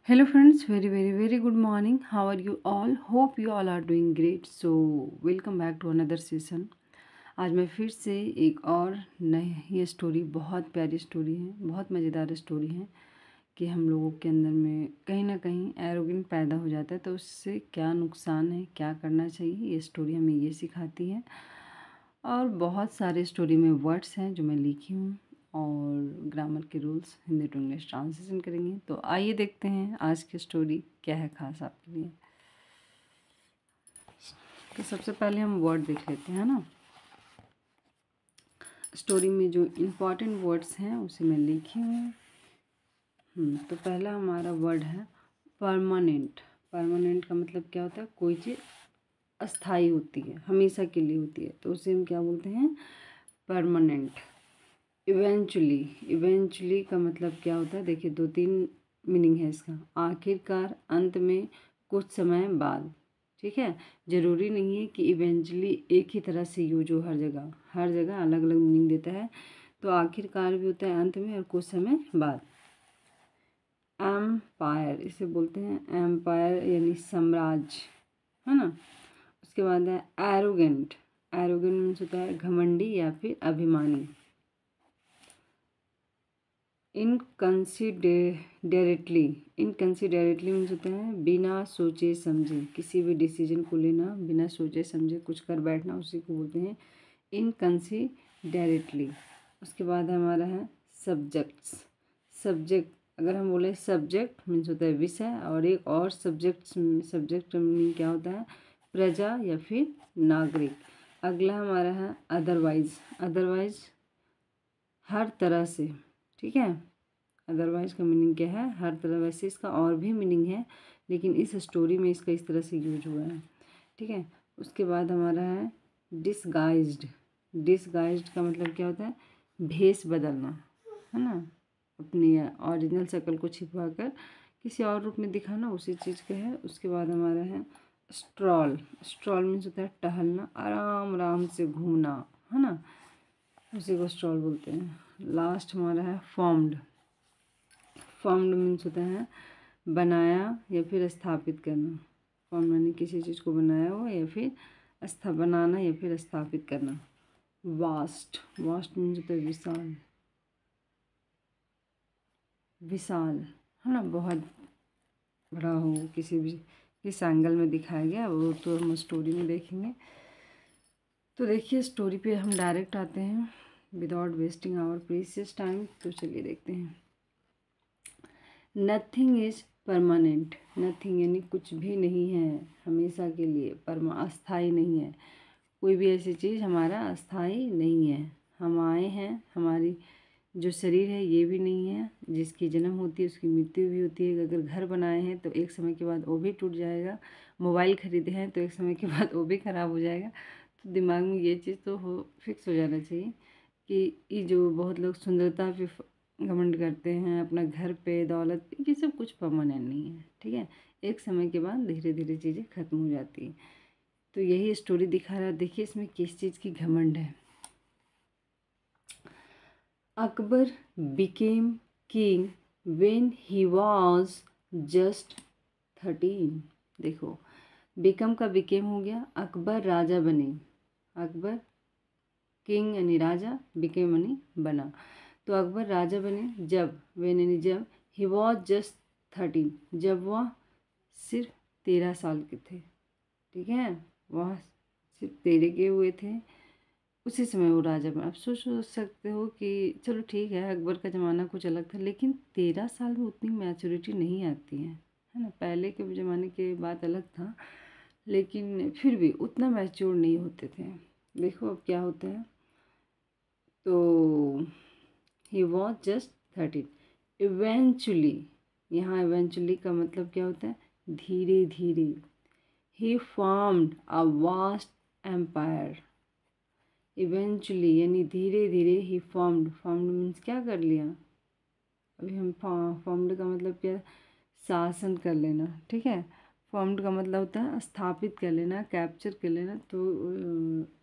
Hello friends, very good morning. How are you all? Hope you all are doing great. So welcome back to another session. आज मैं फिर से एक और नई ये स्टोरी, बहुत प्यारी स्टोरी है, बहुत मज़ेदार स्टोरी है कि हम लोगों के अंदर में कहीं ना कहीं एरोगेंट पैदा हो जाता है, तो उससे क्या नुकसान है, क्या करना चाहिए, ये स्टोरी हमें ये सिखाती है। और बहुत सारे स्टोरी में वर्ड्स हैं जो मैं लिखी हूँ, और ग्रामर के rules Hindi to English translation करेंगे। तो आइए देखते हैं आज की स्टोरी क्या है खास आपके लिए। तो सबसे पहले हम वर्ड देख लेते हैं ना। स्टोरी में जो इम्पोर्टेंट वर्ड्स हैं उसे मैं लिखी हूँ। तो पहला हमारा वर्ड है परमानेंट। परमानेंट का मतलब क्या होता है? कोई चीज़ अस्थाई होती है, हमेशा के लिए होती है, तो उसे हम क्या बोलते हैं? परमानेंट। इवेंचुअली। इवेंचुअली का मतलब क्या होता है? देखिए, दो तीन मीनिंग है इसका। आखिरकार, अंत में, कुछ समय बाद। ठीक है, ज़रूरी नहीं है कि इवेंचुअली एक ही तरह से यूज हो हर जगह अलग अलग मीनिंग देता है। तो आखिरकार भी होता है अंत में और कुछ समय बाद। एम्पायर, इसे बोलते हैं एम्पायर यानी साम्राज्य, है ना। उसके बाद है एरोगेंट। एरोगेंट मीन्स होता है घमंडी या फिर अभिमानी। इनकंसिडरेटली। इनकंसिडरेटली मीन्स होता है बिना सोचे समझे, किसी भी डिसीजन को लेना बिना सोचे समझे कुछ कर बैठना, उसी को बोलते हैं इनकंसिडरेटली। उसके बाद हमारा है सब्जेक्ट्स। सब्जेक्ट, अगर हम बोले सब्जेक्ट मीन्स होता है विषय, और एक और सब्जेक्ट मीनिंग क्या होता है? प्रजा या फिर नागरिक। अगला हमारा है अदरवाइज। अदरवाइज हर तरह से। ठीक है, अदरवाइज का मीनिंग क्या है? हर तरह। वैसे इसका और भी मीनिंग है, लेकिन इस स्टोरी में इसका इस तरह से यूज हुआ है। ठीक है, उसके बाद हमारा है डिसगाइज्ड। डिसगाइज्ड का मतलब क्या होता है? भेष बदलना, है ना। अपनी ओरिजिनल शक्ल को छिपा कर किसी और रूप में दिखाना, उसी चीज़ का है। उसके बाद हमारा है स्ट्रॉल। स्ट्रॉल मीन्स होता है टहलना, आराम आराम से घूमना, है ना, उसी को स्ट्रॉल बोलते हैं। लास्ट हमारा है फॉर्म्ड। फॉर्म्ड मीन्स होता है बनाया या फिर स्थापित करना। फॉर्म यानी किसी चीज़ को बनाया हो या फिर बनाना या फिर स्थापित करना। वास्ट। वास्ट मीन्स होता है विशाल। विशाल, है ना, बहुत बड़ा हो, किसी भी किस एंगल में दिखाया गया वो तो हम स्टोरी में देखेंगे। तो देखिए, स्टोरी पे हम डायरेक्ट आते हैं without wasting our precious time. तो चलिए देखते हैं। Nothing is permanent. नथिंग यानी कुछ भी नहीं है हमेशा के लिए, अस्थाई नहीं है। कोई भी ऐसी चीज़ हमारा अस्थाई नहीं है। हम आए हैं, हमारी जो शरीर है ये भी नहीं है, जिसकी जन्म होती है उसकी मृत्यु भी होती है। अगर घर बनाए हैं तो एक समय के बाद वो भी टूट जाएगा। मोबाइल खरीदे हैं तो एक समय के बाद वो भी ख़राब हो जाएगा। तो दिमाग में ये चीज़ तो फिक्स हो जाना चाहिए कि ये जो बहुत लोग सुंदरता पे घमंड करते हैं, अपना घर पे, दौलत पे, ये सब कुछ परमानेंट नहीं है। ठीक है, एक समय के बाद धीरे धीरे चीज़ें ख़त्म हो जाती हैं। तो यही स्टोरी दिखा रहा है। देखिए इसमें किस चीज़ की घमंड है। Akbar became king when he was just 13। देखो, बिकम का बिकेम हो गया, अकबर राजा बने। अकबर किंग यानी राजा, बिकेम यानी बना। तो अकबर राजा बने जब, व्हेन यानी जब, ही वॉज जस्ट 13, जब वह सिर्फ 13 साल के थे। ठीक है, वह सिर्फ 13 के हुए थे, उसी समय वो राजा बना। आप सोच सकते हो कि चलो ठीक है, अकबर का ज़माना कुछ अलग था, लेकिन 13 साल में उतनी मैच्योरिटी नहीं आती है ना। पहले के ज़माने के बात अलग था, लेकिन फिर भी उतना मैच्योर नहीं होते थे। देखो अब क्या होता है। तो ही वॉज जस्ट 13। इवेंचुअली, यहाँ इवेंचुअली का मतलब क्या होता है? धीरे धीरे। He formed a vast empire. Eventually यानी धीरे धीरे। ही फॉर्म्ड, फॉर्म्ड मीन्स क्या कर लिया? अभी हम फॉर्म्ड का मतलब क्या? शासन कर लेना। ठीक है, फॉर्म्ड का मतलब होता है स्थापित कर लेना, कैप्चर कर लेना। तो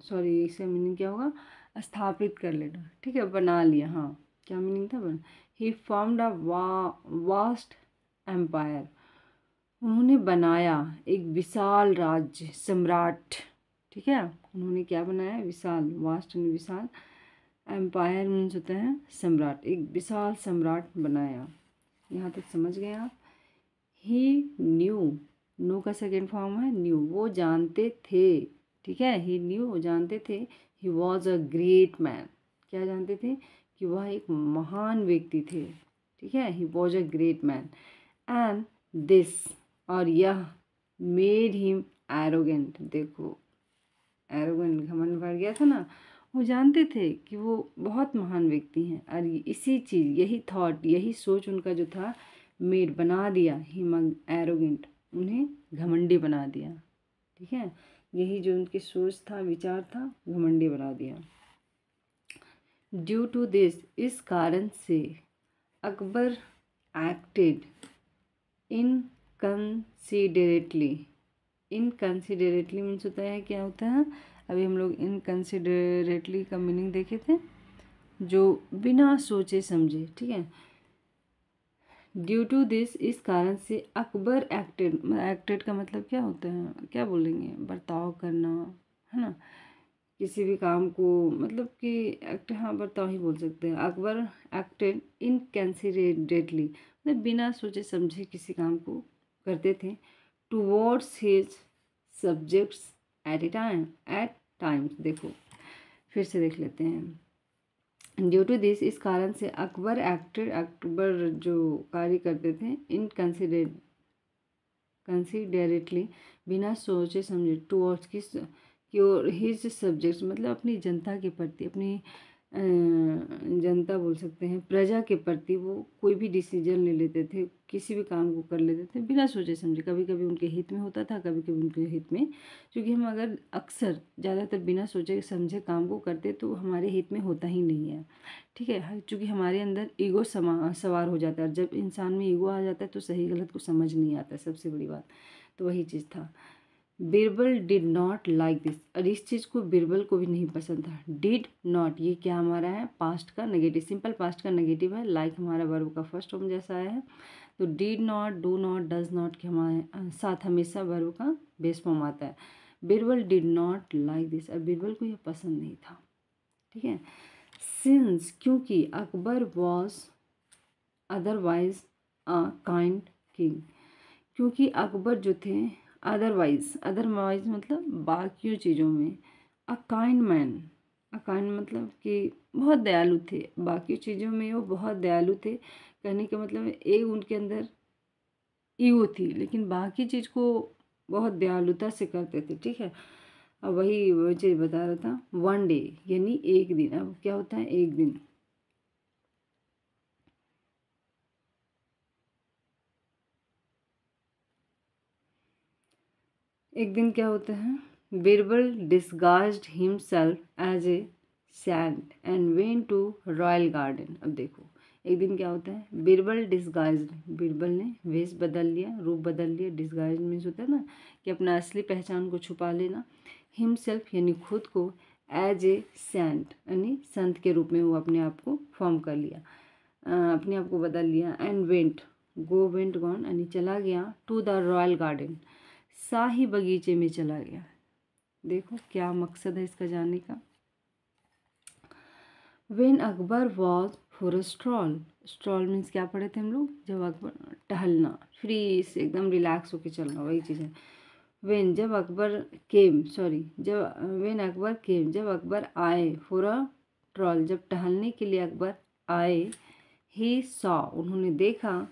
सॉरी, इसका मीनिंग क्या होगा? स्थापित कर लेना। ठीक है, बना लिया। हाँ, क्या मीनिंग था? बना। ही फॉर्म्ड अ वास्ट एम्पायर, उन्होंने बनाया एक विशाल राज्य, सम्राट। ठीक है, उन्होंने क्या बनाया, विशाल, वास्ट यानी विशाल, एम्पायर मीन्स होता है सम्राट, एक विशाल सम्राट बनाया। यहाँ तक समझ गए आप। ही न्यू, नो का सेकेंड फॉर्म है न्यू, वो जानते थे। ठीक है, ही न्यू, वो जानते थे। He was a great man, क्या जानते थे, कि वह एक महान व्यक्ति थे। ठीक है, he was a great man. And this, और यह, मेड हिम एरोगेंट, देखो एरोगेंट, घमंड बढ़ गया था ना। वो जानते थे कि वो बहुत महान व्यक्ति हैं, और इसी चीज़, यही थॉट, यही सोच उनका जो था, मेड बना दिया हिम एरोगेंट, उन्हें घमंडी बना दिया। ठीक है, यही जो उनकी सोच था, विचार था, घमंडी बना दिया। ड्यू टू दिस, इस कारण से, अकबर एक्टेड इनकंसिडरेटली, इनकंसिडरेटली मीन्स होता है, क्या होता है, अभी हम लोग इनकंसिडरेटली का मीनिंग देखे थे, जो बिना सोचे समझे। ठीक है, ड्यू टू दिस, इस कारण से, अकबर एक्टेड, एक्टेड का मतलब क्या होता है, क्या बोलेंगे, बर्ताव करना, है ना, किसी भी काम को, मतलब कि एक्ट, हाँ बर्ताव ही बोल सकते हैं। अकबर एक्टेड इनकंसिडरेटली, मतलब बिना सोचे समझे किसी काम को करते थे, towards his subjects eight times. देखो फिर से देख लेते हैं। ड्यू टू दिस, इस कारण से, अकबर एक्टेड, अकबर जो कार्य करते थे, कंसिडरेटली, बिना सोचे समझे, टुवर्ड्स, किस की ओर, हिज सब्जेक्ट्स, मतलब अपनी जनता के प्रति, अपनी जनता बोल सकते हैं, प्रजा के प्रति वो कोई भी डिसीजन ले लेते थे, किसी भी काम को कर लेते थे बिना सोचे समझे। कभी कभी उनके हित में होता था, कभी कभी उनके हित में, क्योंकि हम अगर अक्सर ज़्यादातर बिना सोचे समझे काम को करते तो हमारे हित में होता ही नहीं है। ठीक है, क्योंकि हमारे अंदर ईगो सवार हो जाता है, जब इंसान में ईगो आ जाता है तो सही गलत को समझ नहीं आता, सबसे बड़ी बात तो वही चीज़ था। Birbal did not like this, और इस चीज़ को बीरबल को भी नहीं पसंद था। डिड नॉट, ये क्या हमारा है, पास्ट का नेगेटिव, सिंपल पास्ट का नेगेटिव है, लाइक हमारा वर्ब का फर्स्ट फॉर्म जैसा आया है। तो did not, do not, does not के हमारे साथ हमेशा वर्ब का बेस फॉर्म आता है। Birbal did not like this, और बीरबल को ये पसंद नहीं था। ठीक है, सिंस, क्योंकि, Akbar was otherwise a kind king, क्योंकि अकबर जो थे, अदरवाइज मतलब बाकी चीज़ों में, a kind man, a kind मतलब कि बहुत दयालु थे, बाकी चीज़ों में वो बहुत दयालु थे। कहने का मतलब एक उनके अंदर ईगो थी, लेकिन बाकी चीज़ को बहुत दयालुता से करते थे। ठीक है, अब वही चीज़ बता रहा था, वन डे यानी एक दिन। अब क्या होता है, एक दिन, एक दिन क्या होता है, Birbal disguised himself as a saint and went to royal garden. अब देखो एक दिन क्या होता है, बीरबल डिस्गाइज्ड, बीरबल ने वेश बदल लिया, रूप बदल लिया, डिस्गाइज मीन्स होता है ना कि अपना असली पहचान को छुपा लेना, हिमसेल्फ यानी खुद को, एज ए सेंट यानी संत के रूप में वो अपने आप को फॉर्म कर लिया, अपने आप को बदल लिया, एंड वेंट, वेंट गॉन यानी चला गया, टू द रॉयल गार्डन, शाही बगीचे में चला गया। देखो क्या मकसद है इसका जाने का। When Akbar was for a stroll, stroll means क्या पढ़े थे हम लोग, जब अकबर, टहलना, फ्री से एकदम रिलैक्स होके चलना, वही चीज़ है। वेन, जब अकबर केम, सॉरी, जब वेन अकबर केम, जब अकबर आए, फॉर अ ट्रॉल, जब टहलने के लिए अकबर आए, ही सॉ, उन्होंने देखा,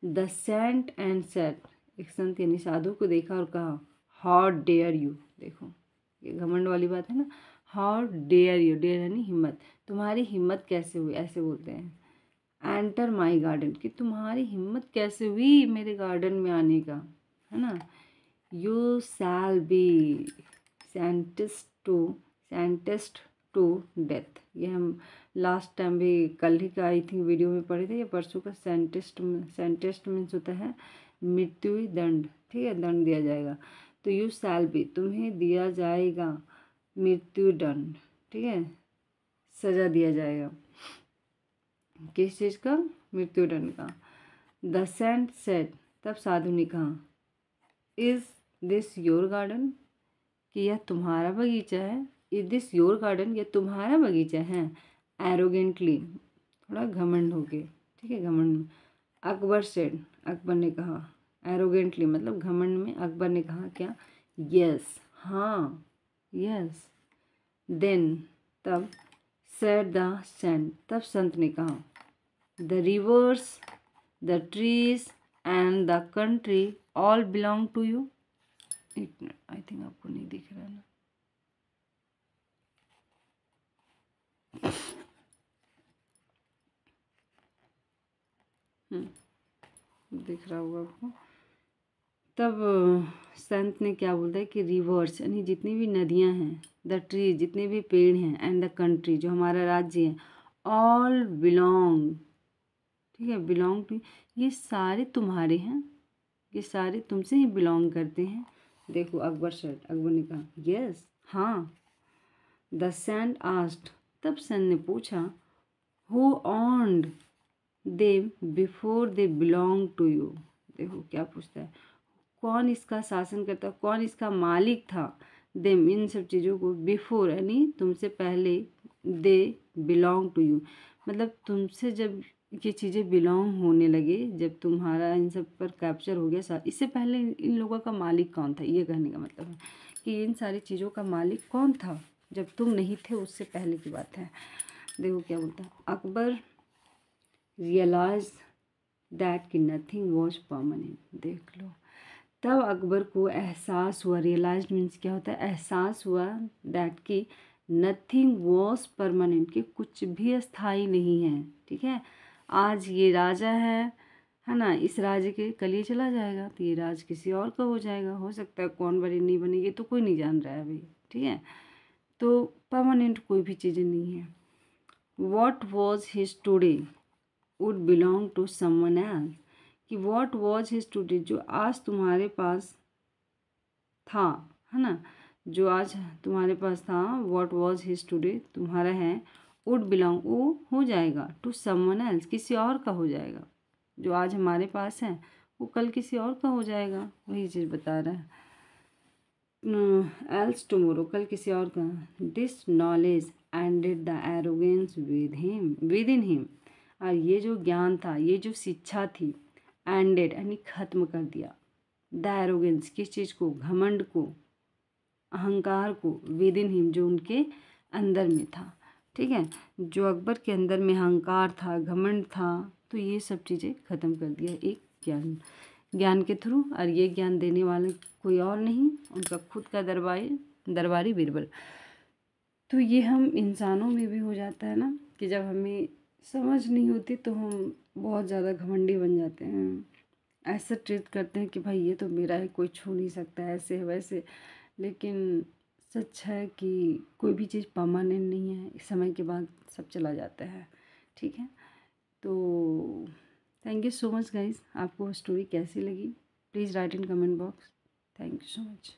द सेंट एंड सेट, एक संत यानी साधु को देखा और कहा, हाउ डेयर यू, देखो ये घमंड वाली बात है ना, हाउ डेयर यू, डेयर यानी हिम्मत, तुम्हारी हिम्मत कैसे हुई, ऐसे बोलते हैं। एंटर माई गार्डन, कि तुम्हारी हिम्मत कैसे हुई मेरे गार्डन में आने का, है ना। You shall be sentenced to death, ये हम लास्ट टाइम भी, कल ही का आई थिंक वीडियो में पढ़े थे, ये परसों का। सेंटेस्ट मीन्स होता है मृत्यु दंड। ठीक है, दंड दिया जाएगा, तो यू शैल बी, तुम्हें दिया जाएगा मृत्यु दंड। ठीक है, सजा दिया जाएगा, किस चीज़ का, मृत्यु दंड का। द सेंट सेड, तब साधु ने कहा, इज़ दिस योर गार्डन, कि यह तुम्हारा बगीचा है। इज़ दिस योर गार्डन, यह तुम्हारा बगीचा है। एरोगेंटली, थोड़ा घमंड हो के, ठीक है, घमंड। अकबर सेड, अकबर ने कहा, एरोगेंटली मतलब घमंड में अकबर ने कहा क्या, यस, हाँ, यस। देन, तब, सेड द सेंट, तब संत ने कहा, the rivers, the trees and the country all belong to you. एक मिनट, आई थिंक आपको नहीं दिख रहा है ना, दिख रहा होगा आपको। तब संत ने क्या बोलता है कि रिवर्स यानी जितनी भी नदियां हैं, द ट्री जितने भी पेड़ हैं, एंड द कंट्री जो हमारा राज्य है, ऑल बिलोंग, ठीक है, बिलोंग टू, ये सारे तुम्हारे हैं, ये सारे तुमसे ही बिलोंग करते हैं। देखो अकबर सेड, अकबर ने कहा, यस, हाँ। द सेंट आस्क्ड, तब सेंट ने पूछा, who owned them before they belong to you. देखो क्या पूछता है, कौन इसका शासन करता, कौन इसका मालिक था, देम इन सब चीज़ों को, बिफोर यानी तुमसे पहले, दे बिलोंग टू यू मतलब तुमसे जब ये चीज़ें बिलोंग होने लगे, जब तुम्हारा इन सब पर कैप्चर हो गया, इससे पहले इन लोगों का मालिक कौन था, ये कहने का मतलब है कि इन सारी चीज़ों का मालिक कौन था जब तुम नहीं थे, उससे पहले की बात है। देखो क्या बोलता है, अकबर रियलाइज दैट कि नथिंग वॉज परमानेंट। देख लो, तब अकबर को एहसास हुआ, रियलाइज मीन्स क्या होता है, एहसास हुआ, दैट कि नथिंग वॉज परमानेंट, कि कुछ भी स्थायी नहीं है, ठीक है। आज ये राजा है ना, इस राज्य के कल ये चला जाएगा, तो ये राज किसी और का हो जाएगा, हो सकता है कौन बने नहीं बने ये तो कोई नहीं जान रहा है भाई, ठीक है। तो परमानेंट कोई भी चीज़ें नहीं है। What was his today would belong to someone else, कि वॉट वॉज हिज टुडे जो आज तुम्हारे पास था, है ना, जो आज तुम्हारे पास था, वॉट वॉज हिज टुडे तुम्हारा है, वुड बिलोंग वो हो जाएगा, टू समवन एल्स किसी और का हो जाएगा, जो आज हमारे पास है वो कल किसी और का हो जाएगा, वही चीज़ बता रहा है। एल्स टुमोरो कल किसी और का। This knowledge ended the arrogance with in him, और ये जो ज्ञान था, ये जो शिक्षा थी, एंडेड यानी खत्म कर दिया, द एरोगेंस किस चीज़ को, घमंड को, अहंकार को, विद इन हिम जो उनके अंदर में था, ठीक है। जो अकबर के अंदर में अहंकार था, घमंड था, तो ये सब चीज़ें ख़त्म कर दिया एक ज्ञान के थ्रू, और ये ज्ञान देने वाले कोई और नहीं, उनका खुद का दरबारी बीरबल। तो ये हम इंसानों में भी हो जाता है ना, कि जब हमें समझ नहीं होती तो हम बहुत ज़्यादा घमंडी बन जाते हैं, ऐसा ट्रीट करते हैं कि भाई ये तो मेरा है, कोई छू नहीं सकता, ऐसे है वैसे। लेकिन सच है कि कोई भी चीज़ परमानेंट नहीं है, समय के बाद सब चला जाता है, ठीक है। तो thank you so much guys, आपको स्टोरी कैसी लगी please write in comment box. Thank you so much.